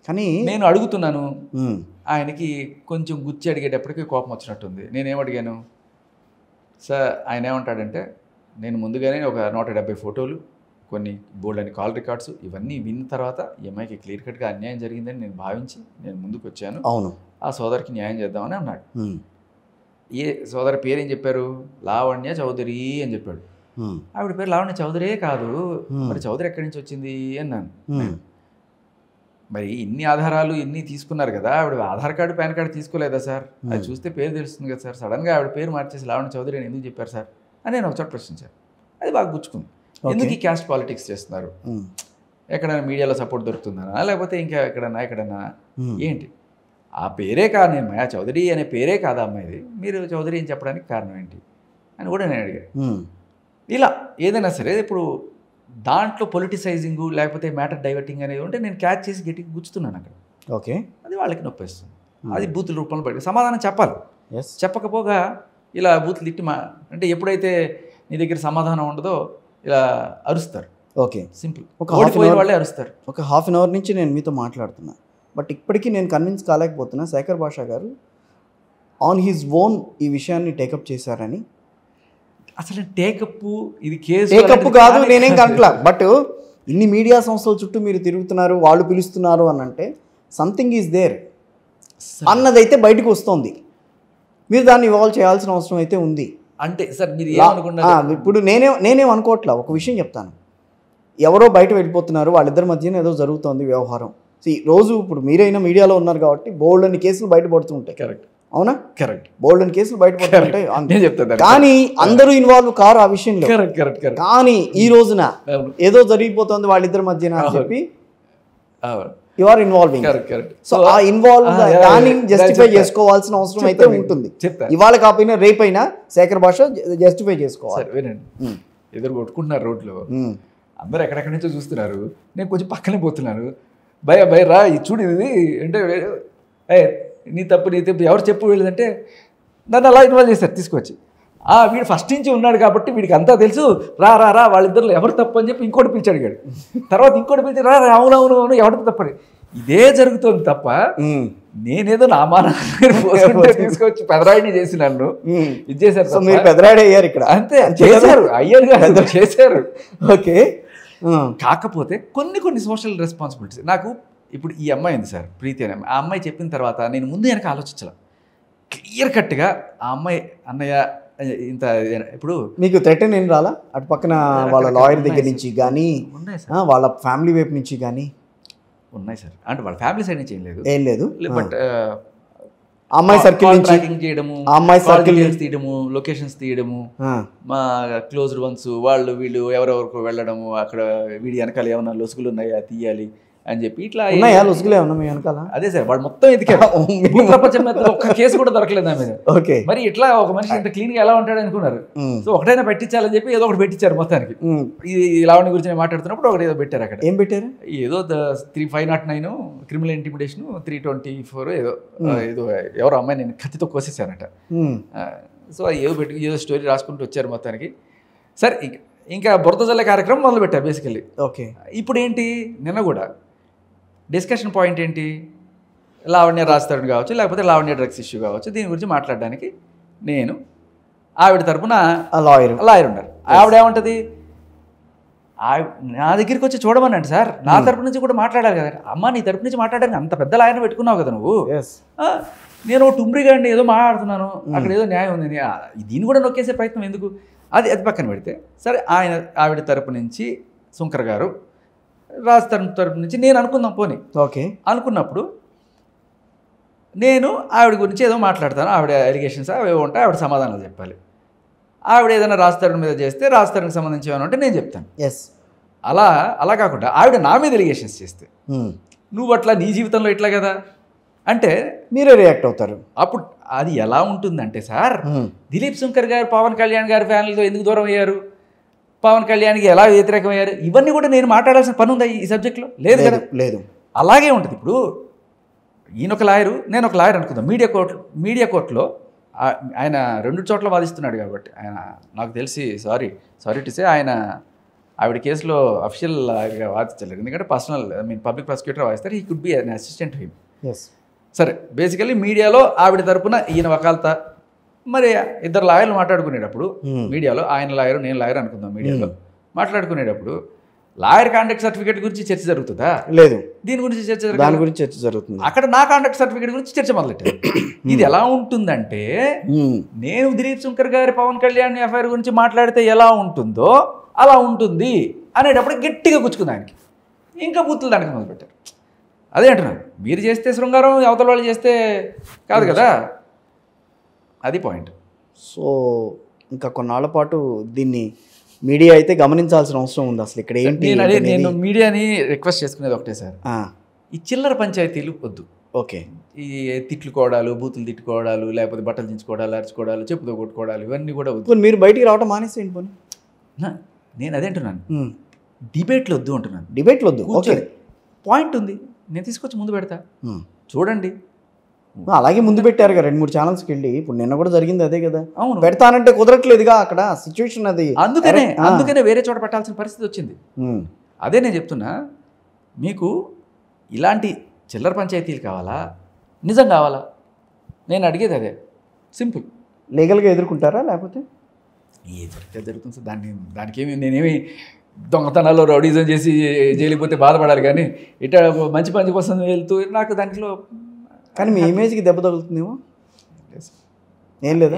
కానీ నేను అడుగుతున్నాను, ఆయనకి కొంచెం గుచ్చి అడిగేటప్పటికి కోపం వచ్చినట్టుంది. నేనేం అడిగాను సార్, ఆయన ఏమంటాడంటే నేను ముందుగానే ఒక 170 ఫోటోలు, కొన్ని బోల్డ్ కాల్ రికార్డ్స్ ఇవన్నీ విన్న తర్వాత ఈ అమ్మాయికి క్లియర్ కట్గా అన్యాయం జరిగిందని నేను భావించి నేను ముందుకు వచ్చాను. అవును, ఆ సోదరికి న్యాయం చేద్దామని అన్నాడు. ఏ సోదరి పేరు ఏం చెప్పారు? లావణ్య చౌదరి అని చెప్పాడు. ఆవిడ పేరు లావణ్య చౌదరే కాదు, మరి చౌదరి ఎక్కడి నుంచి వచ్చింది అన్నాను. మరి ఇన్ని ఆధారాలు ఇన్ని తీసుకున్నారు కదా, ఆవిడ ఆధార్ కార్డు పాన్ కార్డు తీసుకోలేదా సార్? అది చూస్తే పేరు తెలుస్తుంది కదా సార్. సడన్గా ఆవిడ పేరు మార్చేసి లావణ్య చౌదరి అని ఎందుకు చెప్పారు సార్ అని నేను ఒకచోట ప్రశ్నించాను. అది బాగా గుచ్చుకుంది. ఎందుకు ఈ క్యాస్ట్ పాలిటిక్స్ చేస్తున్నారు? ఎక్కడైనా మీడియాలో సపోర్ట్ దొరుకుతుందనా, లేకపోతే ఇంకా ఎక్కడన్నా ఏంటి? ఆ పేరే కాదు, నేను మాయా చౌదరి అనే పేరే కాదా అమ్మాయిది, మీరు చౌదరి అని చెప్పడానికి కారణం ఏంటి అని కూడా నేను అడిగాను. ఇలా ఏదైనా సరే ఇప్పుడు దాంట్లో పొలిటిసైజింగ్ లేకపోతే మ్యాటర్ డైవర్టింగ్ అనేది ఉంటే నేను క్యాచ్ చేసి గట్టిగా గుచ్చుతున్నాను అక్కడ. ఓకే, అది వాళ్ళకి నొప్పిస్తుంది. అది బూతుల రూపంలో పడి సమాధానం చెప్పాలి. చెప్పకపోగా ఇలా బూతులు తిట్టి అంటే ఎప్పుడైతే నీ దగ్గర సమాధానం ఉండదో ఇలా అరుస్తారు. Okay, simple. ఓడిపోయిన వాళ్ళే అరుస్తారు. ఒక హాఫ్ అన్ అవర్ నుంచి నేను మీతో మాట్లాడుతున్నా, బట్ ఇప్పటికీ నేను కన్విన్స్ కాలేకపోతున్నా శేఖర్ భాషా గారు ఆన్ హిజ్ ఓన్ ఈ విషయాన్ని టేకప్ చేశారని. అసలు టేకప్ ఇది కేసు టేకప్ కాదు, నేనేం కనట్లా. బట్ ఇన్ని మీడియా సంస్థల చుట్టూ మీరు తిరుగుతున్నారు, వాళ్ళు పిలుస్తున్నారు అని అంటే సంథింగ్ ఈజ్ దేర్ అన్నదైతే బయటకు వస్తుంది. మీరు దాన్ని ఇవాల్వ్ చేయాల్సిన అవసరం అయితే ఉంది. అంటే సార్ మీరు ఏమనుకున్నారు? ఇప్పుడు నేనేం అనుకోవట్లా. ఒక విషయం చెప్తాను, ఎవరో బయట వెళ్ళిపోతున్నారు, వాళ్ళిద్దరి మధ్యన ఏదో జరుగుతోంది వ్యవహారం. రోజు ఇప్పుడు మీరైనా మీడియాలో ఉన్నారు కాబట్టి బోల్డ్ అని కేసులు బయటపడుతుంటాయి. కరెక్ట్, అవునా? కరెక్ట్, బోల్డ్ అని కేసులు బయటపడుతుంటాయి. చెప్తాను, కానీ అందరూ ఇన్వాల్వ్ కారు ఆ విషయంలో. కరెక్ట్. కానీ ఈ రోజున ఏదో జరిగిపోతుంది వాళ్ళిద్దరి మధ్యన అని చెప్పి యు ఆర్ ఇన్వాల్వింగ్. సో ఆ ఇన్వాల్వ్ దాన్ని జస్టిఫై చేసుకోవాల్సిన అవసరం అయితే ఉంటుంది. ఇవాళ కాకపోయినా రేపైనా శేఖర్ భాష జస్టిఫై చేసుకోవాలి. వినండి, ఎదురు కొట్టుకుంటున్నారు రోడ్లో, అందరూ ఎక్కడెక్కడి నుంచో చూస్తున్నారు, నేను కొంచెం పక్కనే పోతున్నాను. భయ రా చూడు ఇది అంటే నీ తప్పు ఎవరు చెప్పు వెళ్ళదంటే నన్ను అలా ఇన్వాల్వ్ చేశారు తీసుకొచ్చి. వీడు ఫస్ట్ నుంచి ఉన్నాడు కాబట్టి వీడికి అంతా తెలుసు, రా వాళ్ళిద్దరు ఎవరు తప్పు అని చెప్పి ఇంకోటి పిలిచి అడిగాడు. తర్వాత ఇంకోటి పిలిచి అవును ఎవరికి తప్పని. ఇదే జరుగుతుంది తప్ప నేనేదో నా మానాన్ని తీసుకొచ్చి పెదరాయిని చేసి నన్ను ఇది చేశారు. మీరు పెదరాయిడి అయ్యారు ఇక్కడ, అంతే చేశారు, అయ్యారు కాదు చేశారు. ఓకే, కాకపోతే కొన్ని సోషల్ రెస్పాన్సిబిలిటీస్ నాకు. ఇప్పుడు ఈ అమ్మాయి ఉంది సార్, ప్రీతి అనే అమ్మాయి. ఆ అమ్మాయి చెప్పిన తర్వాత నేను ముందు వెనక ఆలోచించాల, క్లియర్ కట్గా ఆ అమ్మాయి అన్నయ్య ఇంత. ఇప్పుడు మీకు థ్రెటన్ ఏం రాలా అటు పక్కన వాళ్ళ లాయర్ దగ్గర నుంచి కానీ వాళ్ళ ఫ్యామిలీ వైపు నుంచి కానీ? ఉన్నాయి సార్, అంటే వాళ్ళ ఫ్యామిలీ సైడ్ నుంచి ఏం లేదు. బట్ అమ్మాయి సర్కిల్ ట్రాకింగ్ చేయడము, అమ్మాయి సర్కిల్ తీయడము, లొకేషన్స్ తీయడము, మా క్లోజ్డ్ వన్స్ వాళ్ళు వీళ్ళు ఎవరెవరికి వెళ్ళడము, అక్కడ వీడి వెనకాల ఏమన్నా లొసుగులు ఉన్నాయా తీయాలి అని చెప్పి ఇట్లా. లొసుగులే ఉన్నా మీ వెనకాల? అదే సార్, వాడు మొత్తం ఎదికాడు. ప్రపంచం మీద ఒక్క కేసు కూడా దొరకలేదు నా మీద. ఓకే, మరి ఇట్లా ఒక మనిషి ఇంత క్లీన్ గా ఎలా ఉంటాడు అనుకున్నారు. సో ఒకటైనా పెట్టించాలని చెప్పి ఏదో ఒకటి పెట్టించారు మొత్తానికి. ఈ లావణ్య గురించి నేను మాట్లాడుతున్నప్పుడు ఒకటి ఏదో పెట్టారు. అక్కడ ఏం పెట్టారు? ఏదో 509 క్రిమినల్ ఇంటిమిడేషన్, 324 ఏదో ఎవరో అమ్మాయి నేను కత్తితో కోసేసానట. సో ఏదో స్టోరీ రాసుకుంటూ వచ్చారు మొత్తానికి. సరే, ఇంకా బురద జల్లే కార్యక్రమం మొదలు పెట్టారు బేసికల్లీ. ఓకే, ఇప్పుడు ఏంటి, నిన్న కూడా డిస్కషన్ పాయింట్ ఏంటి, లావణ్య రాస్తాడు కావచ్చు, లేకపోతే లావణ్య డ్రగ్స్ ఇష్యూ కావచ్చు, దీని గురించి మాట్లాడడానికి నేను ఆవిడ తరపున లాయర్ ఉన్నారు. ఆవిడ ఏమంటుంది, నా దగ్గరికి వచ్చి చూడమనండి సార్, నా తరపు నుంచి కూడా మాట్లాడాలి కదా. అమ్మ నీ తరపు నుంచి మాట్లాడడానికి అంత పెద్ద లాయర్ని పెట్టుకున్నావు కదా నువ్వు. నేను టుమ్రిగాండి ఏదో మాట్లాడుతున్నాను, అక్కడ ఏదో న్యాయం ఉంది, దీన్ని కూడా నొక్కేసే ప్రయత్నం ఎందుకు? అది పక్కన పెడితే సరే, ఆవిడ తరపు నుంచి శంకర్ గారు, రాజ్ తరపు నుంచి నేను అనుకుందాం పోనీ. ఓకే, అనుకున్నప్పుడు నేను ఆవిడ గురించి ఏదో మాట్లాడతాను, ఆవిడ ఎలిగేషన్స్ అవి ఉంటాయి, ఆవిడ సమాధానాలు చెప్పాలి. ఆవిడ ఏదైనా రాజ్ తరుణ్ మీద చేస్తే రాజ్ తరుణ్కి సంబంధించి ఏమైనా ఉంటే నేను చెప్తాను. అలా కాకుండా ఆవిడ నా మీద ఎలిగేషన్స్ చేస్తే నువ్వు అట్లా నీ జీవితంలో ఇట్లా కదా అంటే మీరే రియాక్ట్ అవుతారు. అప్పుడు అది ఎలా ఉంటుందంటే సార్, దిలీప్ శంకర్ గారు పవన్ కళ్యాణ్ గారి ఫ్యామిలీతో ఎందుకు దూరం అయ్యారు, పవన్ కళ్యాణ్కి ఎలా వ్యతిరేకమయ్యారు, ఇవన్నీ కూడా నేను మాట్లాడాల్సిన పని ఉందా ఈ సబ్జెక్ట్లో? లేదు కదా. లేదు, అలాగే ఉంటుంది. ఇప్పుడు ఈయన ఒక లాయరు, నేను ఒక లాయర్ అనుకుందాం. మీడియా కోర్టులో ఆయన 2 చోట్ల వాదిస్తున్నాడు కాబట్టి ఆయన నాకు తెలిసి సారీ టు సే ఆయన ఆవిడ కేసులో అఫీషియల్ లాయర్గా వాదించలేరు, ఎందుకంటే పర్సనల్ పబ్లిక్ ప్రాసిక్యూటర్ వాదిస్తారు. He could be an assistant him. సరే, బేసికలీ మీడియాలో ఆవిడ తరపున ఈయన వకాల్తా, మరి ఇద్దరు లాయర్లు మాట్లాడుకునేటప్పుడు మీడియాలో, ఆయన లాయరు నేను లాయర్ అనుకుందాం, మీడియాలో మాట్లాడుకునేటప్పుడు లాయర్ కాంటాక్ట్ సర్టిఫికేట్ గురించి చర్చ జరుగుతుందా? లేదు. దీని గురించి దాని గురించి చర్చ జరుగుతుంది. అక్కడ నా కాంటాక్ట్ సర్టిఫికేట్ గురించి చర్చ మొదలెట్టారు. ఇది ఎలా ఉంటుందంటే, నేను దిలీప్ శంకర్ గారి పవన్ కళ్యాణ్ ఎఫ్ఐఆర్ గురించి మాట్లాడితే ఎలా ఉంటుందో అలా ఉంటుంది అనేటప్పుడు గట్టిగా గుచ్చుకుంది ఆయనకి. ఇంకా బూతులు దానికి మొదలుపెట్టారు. అదే అంటున్నాను, మీరు చేస్తే శృంగారం, అవతల వాళ్ళు చేస్తే కాదు కదా, అది పాయింట్. సో ఇంకా కొన్నాళ్ల పాటు దీన్ని మీడియా అయితే గమనించాల్సిన అవసరం ఉంది. అసలు ఇక్కడ ఏంటి, నేను మీడియాని రిక్వెస్ట్ చేసుకునేది ఒకటే సార్, ఈ చిల్లర పంచాయతీలు వద్దు. ఓకే, ఈ తిట్లుకోవడాలు, బూతులు తిట్టుకోవడాలు, లేకపోతే బట్టలు దించుకోవడాలు, అరుచుకోవడాలు, చెప్పుతో కొట్టుకోవడాలు, ఇవన్నీ కూడా వద్దు. మీరు బయటికి రావడం మానేసేయండి పోనీ. నేను అదే అంటున్నాను, డిబేట్లు వద్దు అంటున్నాను. డిబేట్లు వద్దు, ఓకే, పాయింట్ ఉంది, నేను తీసుకొచ్చి ముందు పెడతా, చూడండి. అలాగే ముందు పెట్టారు కదా 2-3 ఛానల్స్కి వెళ్ళి. ఇప్పుడు నిన్న కూడా జరిగింది అదే కదా. అవును, పెడతానంటే కుదరట్లేదుగా అక్కడ సిచ్యువేషన్ అది. అందుకనే వేరే చోట పెట్టాల్సిన పరిస్థితి వచ్చింది. అదే నేను చెప్తున్నా, మీకు ఇలాంటి చిల్లర పంచాయతీలు కావాలా, నిజం కావాలా? నేను అడిగేది అదే, సింపుల్. లీగల్గా ఎదుర్కొంటారా, లేకపోతే ఏ జరిగితే జరుగుతుంది సార్. దానికేమి నేనేమి దొంగతనాల్లో రౌడీజం చేసి జైలుకి పోతే బాధపడాలి, కానీ ఇట్లా మంచి పని కోసం వెళ్తూ నాకు దాంట్లో. కానీ మీ ఇమేజ్కి దెబ్బ తగులుతుందేమో, ఏం లేదా?